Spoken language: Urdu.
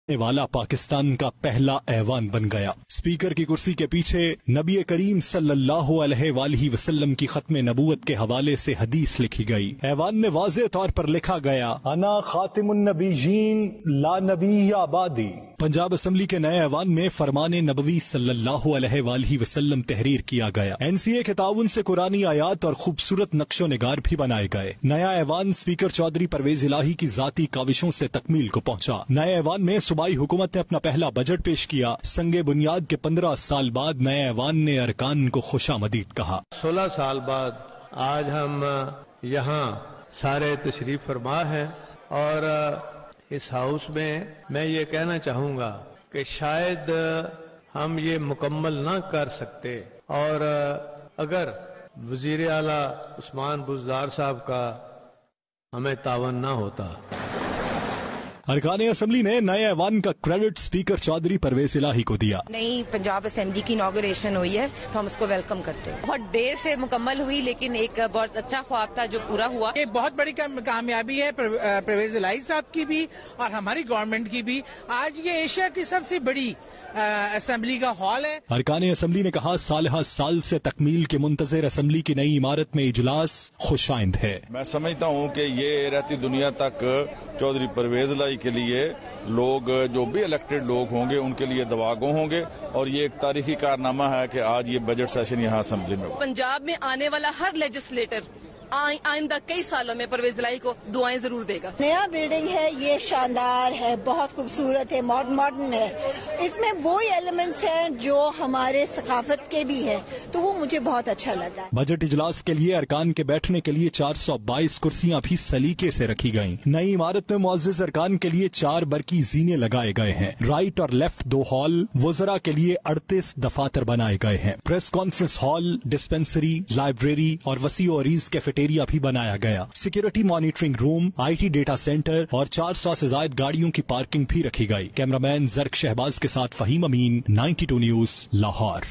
والا پاکستان کا پہلا ایوان بن گیا۔ اسپیکر کی کرسی کے پیچھے نبی کریم صلی اللہ علیہ وآلہ وسلم کی ختم نبوت کے حوالے سے حدیث لکھی گئی۔ ایوان میں واضح طور پر لکھا گیا، انا خاتم النبیین لا نبی آبادی۔ پنجاب اسمبلی کے نئے ایوان میں فرمان نبوی صلی اللہ علیہ وآلہ وسلم تحریر کیا گیا۔ NCA کے تعاون سے قرآنی آیات اور خوبصورت نقش و نگار بھی بنائے گئے۔ نیا ایوان اسپیکر چودھری پرویز الہی کی ذاتی کاوشوں سے تکمیل کو پہنچا۔ نئے ایوان میں صوبائی حکومت نے اپنا پہلا بجٹ پیش کیا۔ سنگ بنیاد کے 15 سال بعد نئے ایوان نے ارکان کو خوشامدید کہا۔ 16 سال بعد آج ہم یہاں سارے تشریف فرما ہیں اور اس ہاؤس میں یہ کہنا چاہوں گا کہ شاید ہم یہ مکمل نہ کر سکتے اور اگر وزیر اعلیٰ عثمان بزدار صاحب کا ہمیں تعاون نہ ہوتا۔ ارکان اسمبلی نے نئے ایوان کا کریڈٹ اسپیکر چودھری پرویز الہی کو دیا۔ نئی پنجاب اسمبلی کی انوگریشن ہوئی ہے تو ہم اس کو ویلکم کرتے ہیں۔ بہت دیر سے مکمل ہوئی لیکن ایک بہت اچھا خواب تھا جو پورا ہوا۔ یہ بہت بڑی کامیابی ہے پرویز الہی صاحب کی بھی اور ہماری گورنمنٹ کی بھی۔ آج یہ ایشیا کی سب سے بڑی اسمبلی کا ہال ہے۔ ارکان اسمبلی نے کہا، سالہ سال سے تکمیل کے منتظر اسمبلی کی نئی عمارت میں اجلاس خوش آئند ہے۔ میں سمجھتا ہوں کہ یہ رہتی دنیا تک چودھری پرویز الہی کے لیے لوگ جو بھی الیکٹڈ لوگ ہوں گے ان کے لیے دعاگو ہوں گے، اور یہ ایک تاریخی کارنامہ ہے کہ آج یہ بجٹ سیشن یہاں اسمبلی میں ہوا۔ پنجاب میں آنے والا ہر لیجسلیٹر آئندہ کئی سالوں میں پرویز الہی کو دعائیں ضرور دے گا۔ نیا بلڈنگ ہے، یہ شاندار ہے، بہت خوبصورت ہے، ماڈرن ہے۔ اس میں وہی ایلیمنٹس ہیں جو ہمارے ثقافت کے بھی ہیں، تو وہ مجھے بہت اچھا لگا۔ بجٹ اجلاس کے لیے ارکان کے بیٹھنے کے لیے 422 کرسیاں بھی سلیقے سے رکھی گئیں۔ نئی عمارت میں معزز ارکان کے لیے 4 برقی زینے لگائے گئے ہیں۔ رائٹ اور لیفٹ 2 ہال، وزراء کے لیے 38 دفاتر بنائے گئے ہیں۔ Press conference hall, dispensary, library اور وسیع و عریض کیفیٹیریا بھی بنایا گیا۔ Security monitoring room, IT data centre اور 400 سے زائد گاڑیوں کی پارکنگ بھی رکھی گئی۔ کیمرامین زرق شہباز کے ساتھ فہیم امین، 92 نیوز، لاہور۔